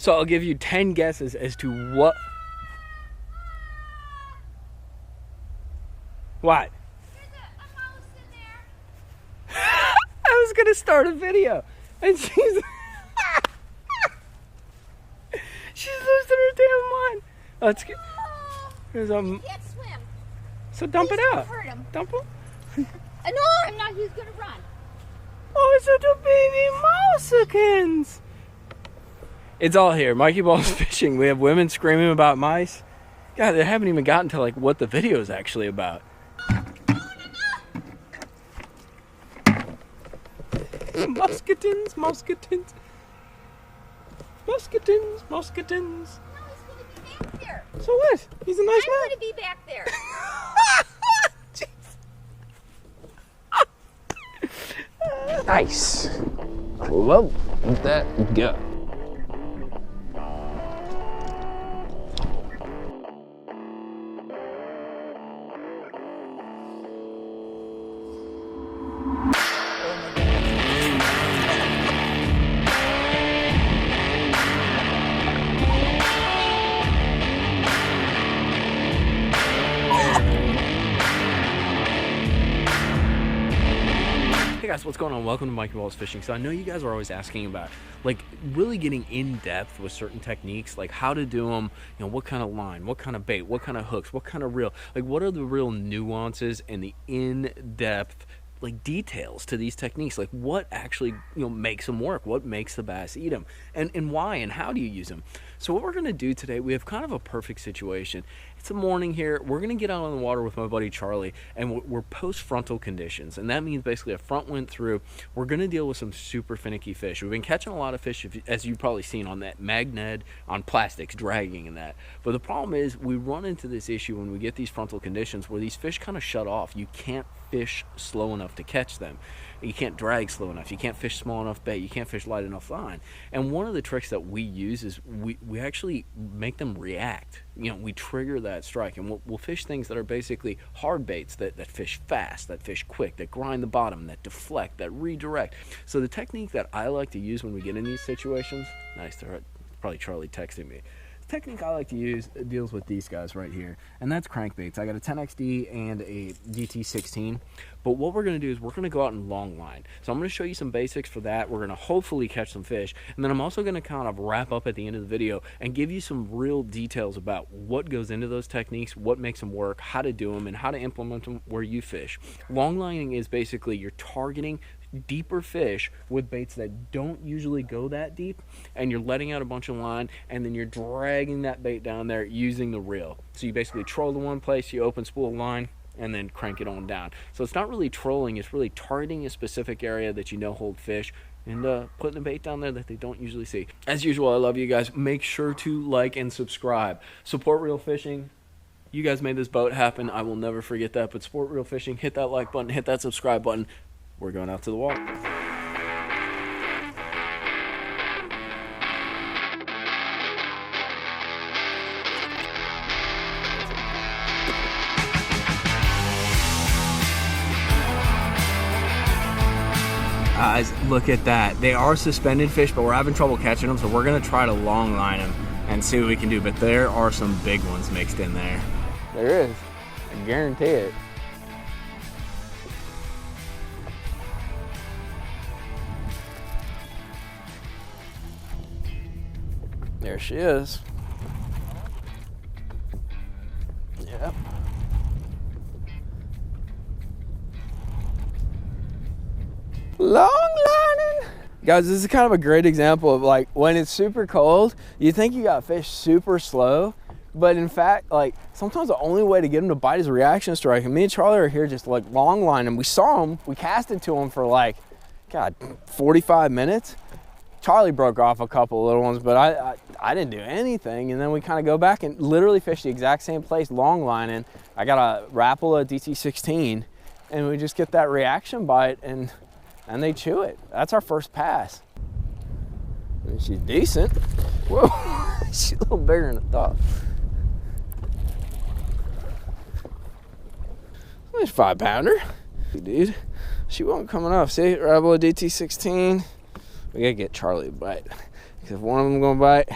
So I'll give you 10 guesses as to what. What? There's a mouse in there. I was gonna start a video, and she's she's losing her damn mind. Let's get. There's He can't swim. So dump Please it don't out. hurt him. Dump him. No, I'm not. He's gonna run. Oh, it's little baby mousekins. It's all here. mikeybalzz Fishing. We have women screaming about mice. God, they haven't even gotten to like what the video is actually about. Musketins, musketins. Musketins, musketins. No, he's gonna be back there. So what? He's a nice I'm man. gonna be back there. Nice. Well, let that go. Hey guys, what's going on? Welcome to mikeybalzz Fishing. So I know you guys are always asking about like really getting in depth with certain techniques, like how to do them, you know, what kind of line, what kind of bait, what kind of hooks, what kind of reel, like what are the real nuances and the in-depth like details to these techniques, like what actually, you know, makes them work, what makes the bass eat them, and why and how do you use them. So what we're going to do today, we have kind of a perfect situation. It's a morning here. We're going to get out on the water with my buddy Charlie, and we're post-frontal conditions, and that means basically a front went through. We're going to deal with some super finicky fish. We've been catching a lot of fish, as you've probably seen on that magnet, on plastics, dragging and that. But the problem is we run into this issue when we get these frontal conditions where these fish kind of shut off. You can't fish slow enough to catch them. You can't drag slow enough. You can't fish small enough bait. You can't fish light enough line. And one of the tricks that we use is we actually make them react. You know, we trigger that strike, and we'll fish things that are basically hard baits that fish fast, that fish quick, that grind the bottom, that deflect, that redirect. So the technique that I like to use when we get in these situations, nice, probably Charlie texting me. Technique I like to use deals with these guys right here, and that's crankbaits. I got a 10XD and a DT16, but what we're going to do is we're going to go out and long line. So I'm going to show you some basics for that. We're going to hopefully catch some fish, and then I'm also going to kind of wrap up at the end of the video and give you some real details about what goes into those techniques, what makes them work, how to do them, and how to implement them where you fish. Long lining is basically you're targeting deeper fish with baits that don't usually go that deep, and you're letting out a bunch of line, and then you're dragging that bait down there using the reel. So you basically troll to one place, you open spool of line, and then crank it on down. So it's not really trolling, it's really targeting a specific area that you know hold fish, and putting the bait down there that they don't usually see. As usual, I love you guys. Make sure to like and subscribe. Support real fishing. You guys made this boat happen. I will never forget that. But support real fishing. Hit that like button, hit that subscribe button. We're going out to the water. Guys, look at that. They are suspended fish, but we're having trouble catching them, so we're going to try to long line them and see what we can do. But there are some big ones mixed in there. There is. I guarantee it. There she is. Yep. Long lining. Guys, this is kind of a great example of like when it's super cold, you think you got fish super slow, but in fact, like sometimes the only way to get them to bite is a reaction strike. And me and Charlie are here just like long lining. We saw them, we casted to them for like, God, 45 minutes. Charlie broke off a couple of little ones, but I didn't do anything. And then we kind of go back and literally fish the exact same place, long lining. I got a Rapala DT16, and we just get that reaction bite, and they chew it. That's our first pass. And she's decent. Whoa, she's a little bigger than I thought. Nice 5-pounder, dude. She wasn't coming off. See, Rapala DT16. We gotta get Charlie to bite. Because if one of them gonna bite,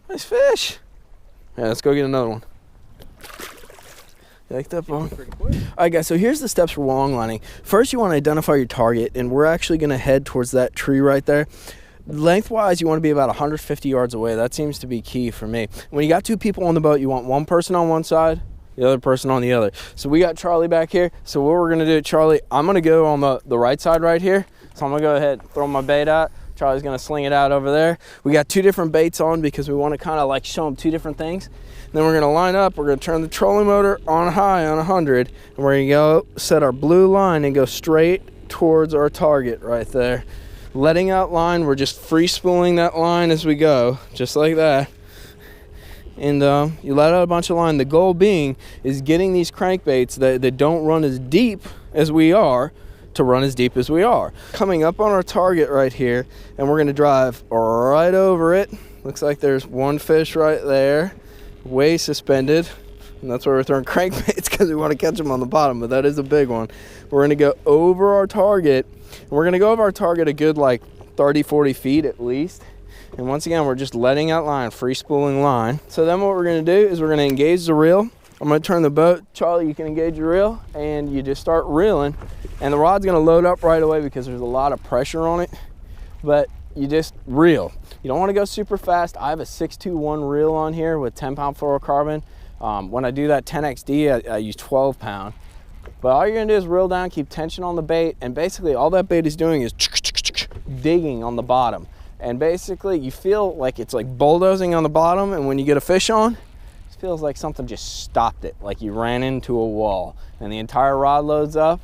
nice fish. Yeah, let's go get another one. You like that, bone? All right, guys, so here's the steps for longlining. First, you want to identify your target, and we're actually going to head towards that tree right there. Lengthwise, you want to be about 150 yards away. That seems to be key for me. When you got two people on the boat, you want one person on one side, the other person on the other. So we got Charlie back here. So what we're going to do, Charlie, I'm going to go on the right side right here. So I'm going to go ahead and throw my bait out. Charlie's going to sling it out over there. We got two different baits on because we want to kind of like show them two different things. Then we're gonna line up, we're gonna turn the trolling motor on high on 100, and we're gonna go set our blue line and go straight towards our target right there. Letting out line, we're just free spooling that line as we go, just like that. And you let out a bunch of line. The goal being is getting these crankbaits that don't run as deep as we are to run as deep as we are. Coming up on our target right here, and we're gonna drive right over it. Looks like there's one fish right there. Way suspended, and that's why we're throwing crankbaits, because we want to catch them on the bottom, but that is a big one. We're going to go over our target, and we're going to go over our target a good like 30-40 feet at least. And once again, we're just letting out line, free spooling line. So then what we're going to do is we're going to engage the reel. I'm going to turn the boat. Charlie, you can engage your reel, and you just start reeling, and the rod's going to load up right away because there's a lot of pressure on it, but you just reel. You don't want to go super fast. I have a 621 reel on here with 10-pound fluorocarbon. When I do that 10XD, I use 12-pound. But all you're gonna do is reel down, keep tension on the bait, and basically all that bait is doing is digging on the bottom. And basically you feel like it's like bulldozing on the bottom, and when you get a fish on, it feels like something just stopped it, like you ran into a wall. And the entire rod loads up,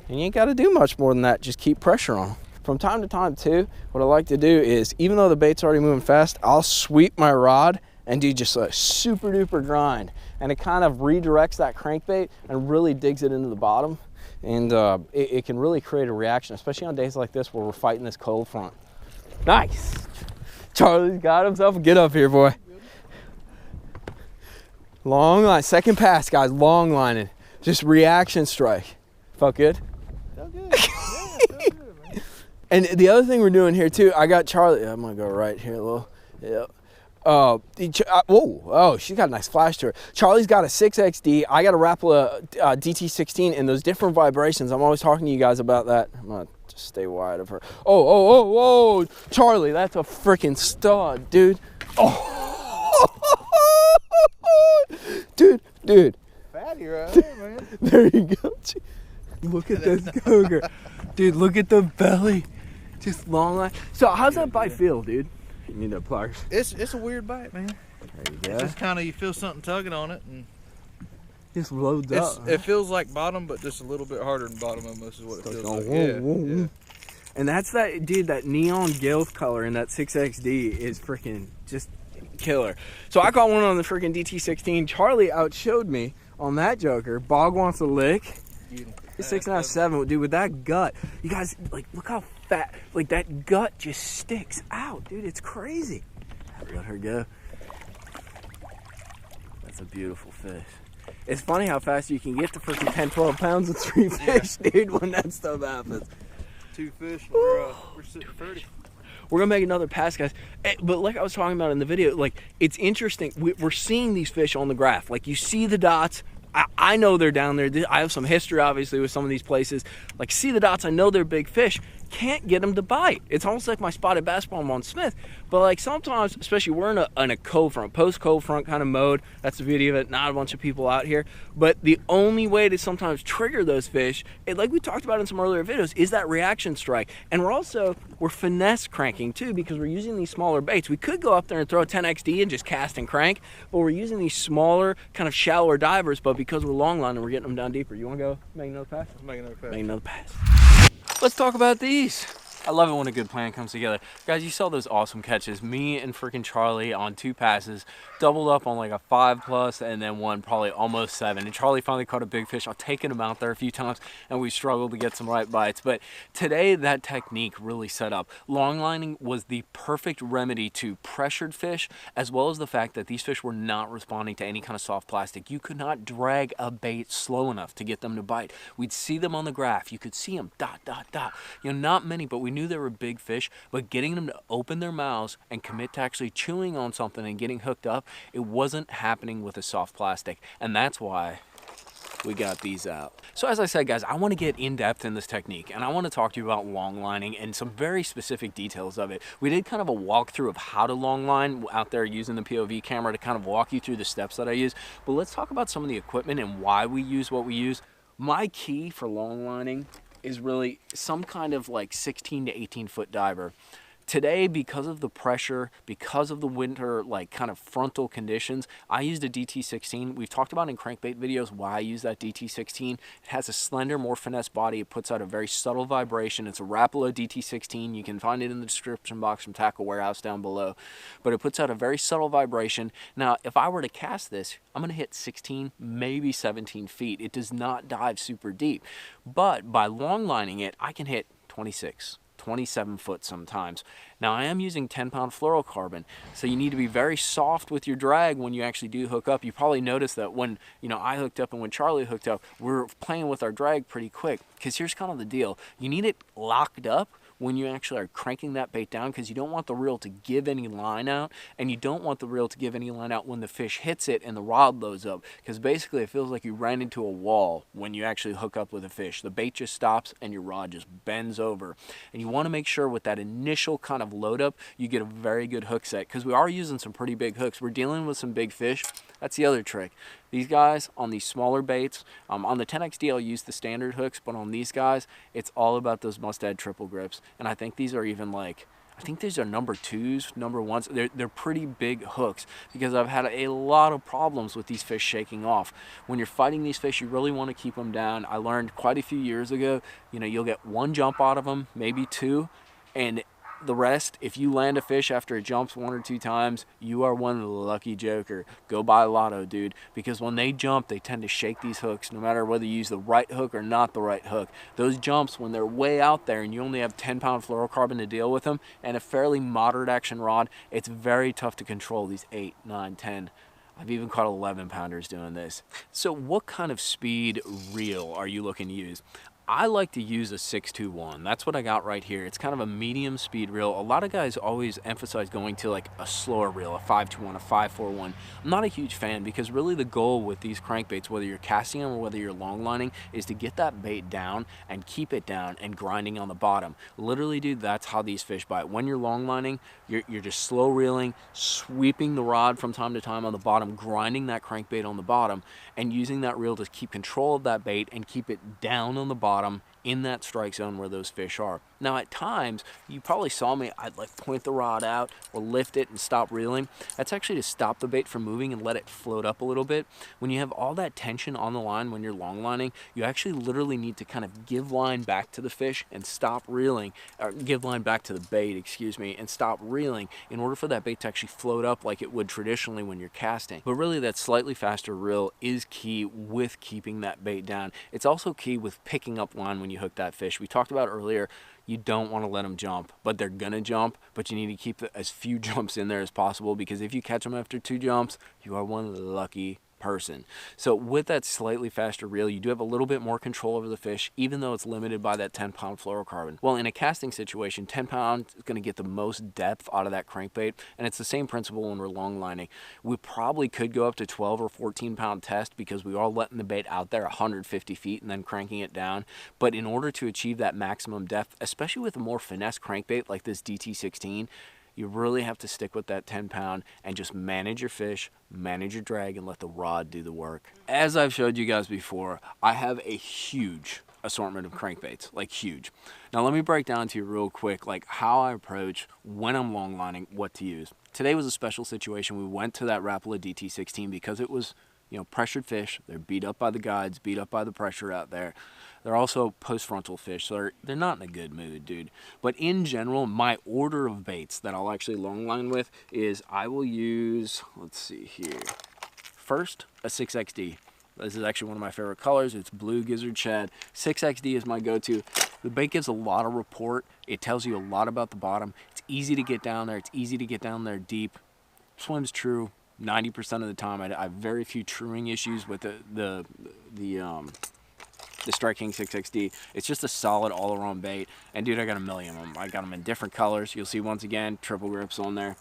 and you ain't gotta do much more than that, just keep pressure on them. From time to time too, what I like to do is, even though the bait's already moving fast, I'll sweep my rod and do just a super duper grind. And it kind of redirects that crankbait and really digs it into the bottom. And it can really create a reaction, especially on days like this where we're fighting this cold front. Nice. Charlie's got himself. Get up here, boy. Long line, second pass, guys, long lining. Just reaction strike. Felt good? Felt good. Yeah, felt good, man. And the other thing we're doing here too, I got Charlie. I'm gonna go right here a little. Yeah. Whoa, she's got a nice flash to her. Charlie's got a 6XD. I got a Rapala DT16, and those different vibrations. I'm always talking to you guys about that. I'm gonna just stay wide of her. Whoa, Charlie, that's a freaking stud, dude. Oh, dude. Fatty right there, man. There you go. Look at this cougar. Dude, look at the belly. Just long line. So how's that bite feel, dude? You need that pliers. It's a weird bite, man. There you go. It's just kind of, you feel something tugging on it, and just loads up. It feels like bottom, but just a little bit harder than bottom almost is what it feels like. Whoa. And that's that, dude, that neon gilf color in that 6XD is freaking just killer. So I caught one on the freaking DT16. Charlie outshowed me on that joker. Bog wants a lick. 6.5, 7, dude, with that gut. You guys, like, look how fat, like, that gut just sticks out, dude. It's crazy. Let her go. That's a beautiful fish. It's funny how fast you can get to freaking 10, 12 pounds of 3 fish, dude, when that stuff happens. 2 fish, we're sitting pretty. We're gonna make another pass, guys. But like I was talking about in the video, like, it's interesting. We're seeing these fish on the graph. Like, you see the dots. I know they're down there. I have some history, obviously, with some of these places. Like, see the dots, I know they're big fish. Can't get them to bite. It's almost like my spotted bass bomb on Smith. But, like, sometimes, especially we're in a cold front, post-cold front kind of mode. That's the beauty of it. Not a bunch of people out here. But the only way to sometimes trigger those fish, like we talked about in some earlier videos, is that reaction strike. And we're finesse cranking, too, because we're using these smaller baits. We could go up there and throw a 10XD and just cast and crank, but we're using these smaller, kind of shallower divers, but because we're long lining, we're getting them down deeper. You want to go make another pass? Let's make another pass. Make another pass. Let's talk about these. I love it when a good plan comes together. Guys, you saw those awesome catches. Me and freaking Charlie on 2 passes, doubled up on like a 5+, and then one probably almost 7. And Charlie finally caught a big fish. I've taken him out there a few times, and we struggled to get some right bites. But today, that technique really set up. Long lining was the perfect remedy to pressured fish, as well as the fact that these fish were not responding to any kind of soft plastic. You could not drag a bait slow enough to get them to bite. We'd see them on the graph. You could see them, dot, dot, dot. You know, not many, but we We knew they were big fish, but getting them to open their mouths and commit to actually chewing on something and getting hooked up, it wasn't happening with a soft plastic. And that's why we got these out. So as I said, guys, I want to get in depth in this technique, and I want to talk to you about long lining and some very specific details of it. We did kind of a walkthrough of how to long line out there using the POV camera to kind of walk you through the steps that I use, but let's talk about some of the equipment and why we use what we use. My key for long lining is really some kind of like 16 to 18 foot diver. Today, because of the pressure, because of the winter, like kind of frontal conditions, I used a DT16. We've talked about in crankbait videos why I use that DT16. It has a slender, more finesse body. It puts out a very subtle vibration. It's a Rapala DT16. You can find it in the description box from Tackle Warehouse down below. But it puts out a very subtle vibration. Now, if I were to cast this, I'm going to hit 16, maybe 17 feet. It does not dive super deep. But by long lining it, I can hit 26. 27 foot sometimes. Now I am using 10-pound fluorocarbon, so you need to be very soft with your drag when you actually do hook up. You probably noticed that when I hooked up and when Charlie hooked up, we're playing with our drag pretty quick, because here's kind of the deal. You need it locked up when you actually are cranking that bait down, because you don't want the reel to give any line out, and you don't want the reel to give any line out when the fish hits it and the rod loads up, because basically it feels like you ran into a wall when you actually hook up with a fish. The bait just stops and your rod just bends over, and you want to make sure with that initial kind of load up you get a very good hook set, because we are using some pretty big hooks. We're dealing with some big fish. That's the other trick. These guys on these smaller baits, on the 10XD I'll use the standard hooks, but on these guys it's all about those mustad triple grips, and I think these are even like, I think these are number 2s, number 1s. They're pretty big hooks, because I've had a lot of problems with these fish shaking off. When you're fighting these fish, you really want to keep them down. I learned quite a few years ago, you'll get 1 jump out of them, maybe 2, and the rest, if you land a fish after it jumps 1 or 2 times, you are one lucky joker. Go buy lotto, dude, because when they jump, they tend to shake these hooks, no matter whether you use the right hook or not the right hook. Those jumps, when they're way out there and you only have 10-pound fluorocarbon to deal with them and a fairly moderate action rod, it's very tough to control these 8, 9, 10. I've even caught 11-pounders doing this. So what kind of speed reel are you looking to use? I like to use a 621. That's what I got right here. It's kind of a medium speed reel. A lot of guys always emphasize going to like a slower reel, a 521, a 541. I'm not a huge fan, because really the goal with these crankbaits, whether you're casting them or whether you're long lining, is to get that bait down and keep it down and grinding on the bottom. Literally, dude, that's how these fish bite. When you're long lining, you're just slow reeling, sweeping the rod from time to time on the bottom, grinding that crankbait on the bottom, and using that reel to keep control of that bait and keep it down on the bottom in that strike zone where those fish are. Now at times, you probably saw me, I'd like point the rod out or lift it and stop reeling. That's actually to stop the bait from moving and let it float up a little bit. When you have all that tension on the line when you're long lining, you actually literally need to kind of give line back to the fish and stop reeling, or give line back to the bait, excuse me, and stop reeling in order for that bait to actually float up like it would traditionally when you're casting. But really that slightly faster reel is key with keeping that bait down. It's also key with picking up line when you hook that fish. We talked about earlier, you don't want to let them jump, but they're gonna jump, but you need to keep as few jumps in there as possible, because if you catch them after 2 jumps, you are one lucky person. So with that slightly faster reel, you do have a little bit more control over the fish, even though it's limited by that 10-pound fluorocarbon. Well, in a casting situation, 10 pound is going to get the most depth out of that crankbait, and it's the same principle when we're long lining. We probably could go up to 12 or 14-pound test, because we are letting the bait out there 150 feet and then cranking it down. But in order to achieve that maximum depth, especially with a more finesse crankbait like this DT16, you really have to stick with that 10-pound and just manage your fish, manage your drag, and let the rod do the work. As I've showed you guys before, I have a huge assortment of crankbaits, like huge. Now let me break down to you real quick like how I approach when I'm long lining, what to use. Today was a special situation. We went to that Rapala DT16 because it was, pressured fish. They're beat up by the guides, beat up by the pressure out there. They're also post-frontal fish, so they're not in a good mood, dude. But in general, my order of baits that I'll actually long line with is I will use, let's see here. First, a 6XD. This is actually one of my favorite colors. It's blue gizzard shad. 6XD is my go-to. The bait gives a lot of report. It tells you a lot about the bottom. It's easy to get down there. It's easy to get down there deep. Swims true 90% of the time. I have very few truing issues with the the Strike King 6XD. It's just a solid all-around bait. And dude, I got a million of them. I got them in different colors. You'll see once again, triple grips on there.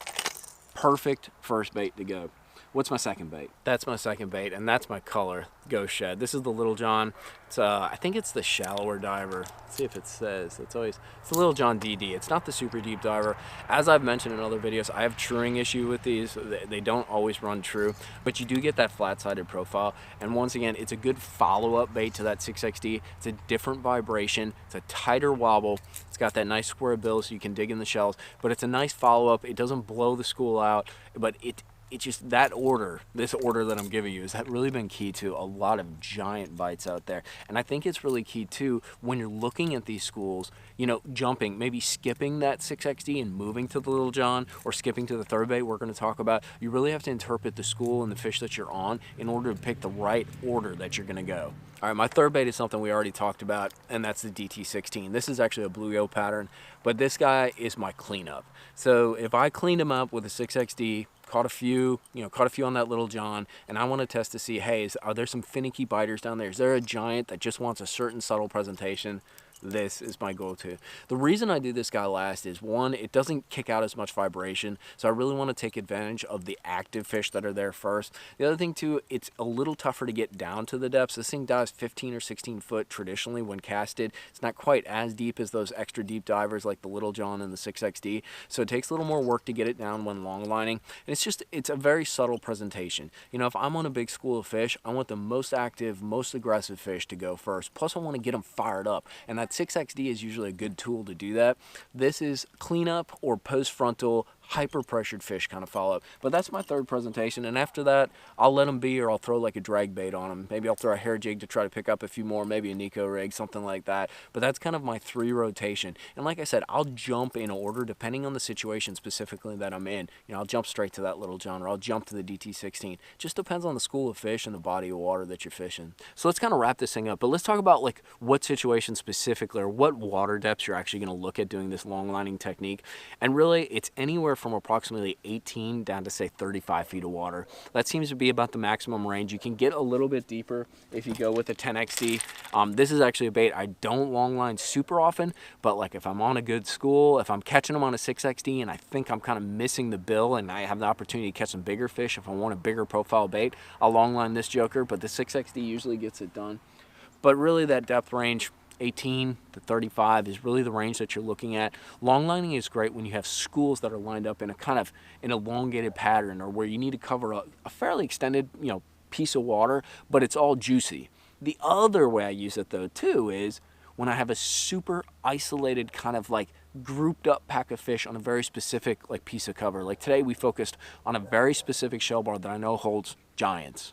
Perfect first bait to go. What's my second bait? That's my second bait, and that's my color, Ghost Shed. This is the Little John. It's I think it's the shallower diver. Let's see if it says. It's the Little John DD. It's not the super deep diver. As I've mentioned in other videos, I have truing issue with these. They don't always run true, but you do get that flat-sided profile. And once again, it's a good follow-up bait to that 6XD. It's a different vibration. It's a tighter wobble. It's got that nice square bill so you can dig in the shells, but it's a nice follow-up. It doesn't blow the school out, but it's just that order, this order that I'm giving you, has really been key to a lot of giant bites out there. And I think it's really key too, when you're looking at these schools, you know, jumping, maybe skipping that 6XD and moving to the Little John, or skipping to the third bait we're going to talk about. You really have to interpret the school and the fish that you're on in order to pick the right order that you're going to go. All right, my third bait is something we already talked about, and that's the DT16. This is actually a bluegill pattern, but this guy is my cleanup. So if I cleaned him up with a 6XD, caught a few on that Little John, and I want to test to see, hey, are there some finicky biters down there? Is there a giant that just wants a certain subtle presentation? This is my go-to. The reason I do this guy last is, one, it doesn't kick out as much vibration, so I really want to take advantage of the active fish that are there first. The other thing too, it's a little tougher to get down to the depths. This thing dives 15 or 16 foot traditionally when casted. It's not quite as deep as those extra deep divers like the Little John and the 6XD, so it takes a little more work to get it down when long lining. And it's a very subtle presentation. You know, if I'm on a big school of fish, I want the most active, most aggressive fish to go first. Plus I want to get them fired up, and that 6XD is usually a good tool to do that. This is cleanup or post-frontal hyper pressured fish kind of follow up. But that's my third presentation, and after that I'll let them be, or I'll throw like a drag bait on them. Maybe I'll throw a hair jig to try to pick up a few more, maybe a Nico rig, something like that. But that's kind of my 3 rotation. And like I said, I'll jump in order depending on the situation specifically that I'm in. You know, I'll jump straight to that Little John, or I'll jump to the DT16. Just depends on the school of fish and the body of water that you're fishing. So let's kind of wrap this thing up, but let's talk about like what situation specifically, or what water depths you're actually going to look at doing this long lining technique. And really it's anywhere from approximately 18 down to say 35 feet of water. That seems to be about the maximum range. You can get a little bit deeper if you go with a 10XD. This is actually a bait I don't long line super often, but like if I'm on a good school, if I'm catching them on a 6XD and I think I'm kind of missing the bill and I have the opportunity to catch some bigger fish, if I want a bigger profile bait, I'll long line this joker, but the 6XD usually gets it done. But really that depth range, 18 to 35 is really the range that you're looking at. Long lining is great when you have schools that are lined up in a kind of an elongated pattern, or where you need to cover a fairly extended, you know, piece of water, but it's all juicy. The other way I use it though too is when I have a super isolated kind of like grouped up pack of fish on a very specific like piece of cover. Like today we focused on a very specific shell bar that I know holds giants,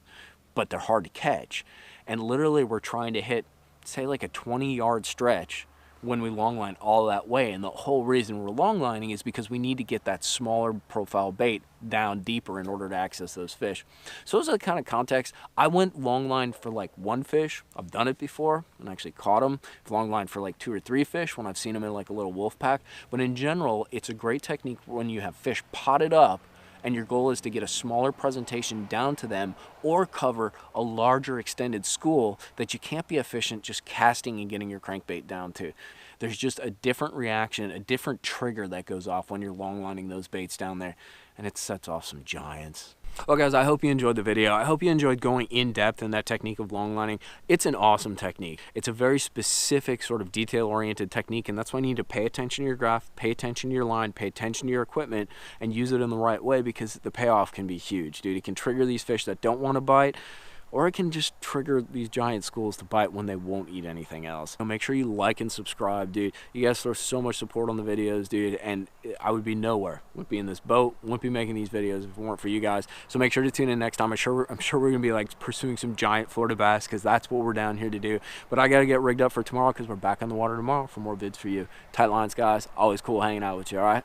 but they're hard to catch. And literally we're trying to hit, say, like a 20-yard stretch when we longline all that way. And the whole reason we're longlining is because we need to get that smaller profile bait down deeper in order to access those fish. So those are the kind of context. I went longline for like 1 fish. I've done it before and actually caught them. Longline for like 2 or 3 fish when I've seen them in like a little wolf pack. But in general, it's a great technique when you have fish potted up and your goal is to get a smaller presentation down to them, or cover a larger extended school that you can't be efficient just casting and getting your crankbait down to. There's just a different reaction, a different trigger that goes off when you're long lining those baits down there, and it sets off some giants. Well guys, I hope you enjoyed the video. I hope you enjoyed going in depth in that technique of long lining. It's an awesome technique. It's a very specific sort of detail oriented technique, and that's why you need to pay attention to your graph, pay attention to your line, pay attention to your equipment, and use it in the right way, because the payoff can be huge, dude. It can trigger these fish that don't want to bite, or it can just trigger these giant schools to bite when they won't eat anything else. So make sure you like and subscribe, dude. You guys throw so much support on the videos, dude, and I would be nowhere. Wouldn't be in this boat, wouldn't be making these videos if it weren't for you guys. So make sure to tune in next time. I'm sure we're gonna be like pursuing some giant Florida bass, because that's what we're down here to do. But I gotta get rigged up for tomorrow, because we're back on the water tomorrow for more vids for you. Tight lines, guys. Always cool hanging out with you, all right?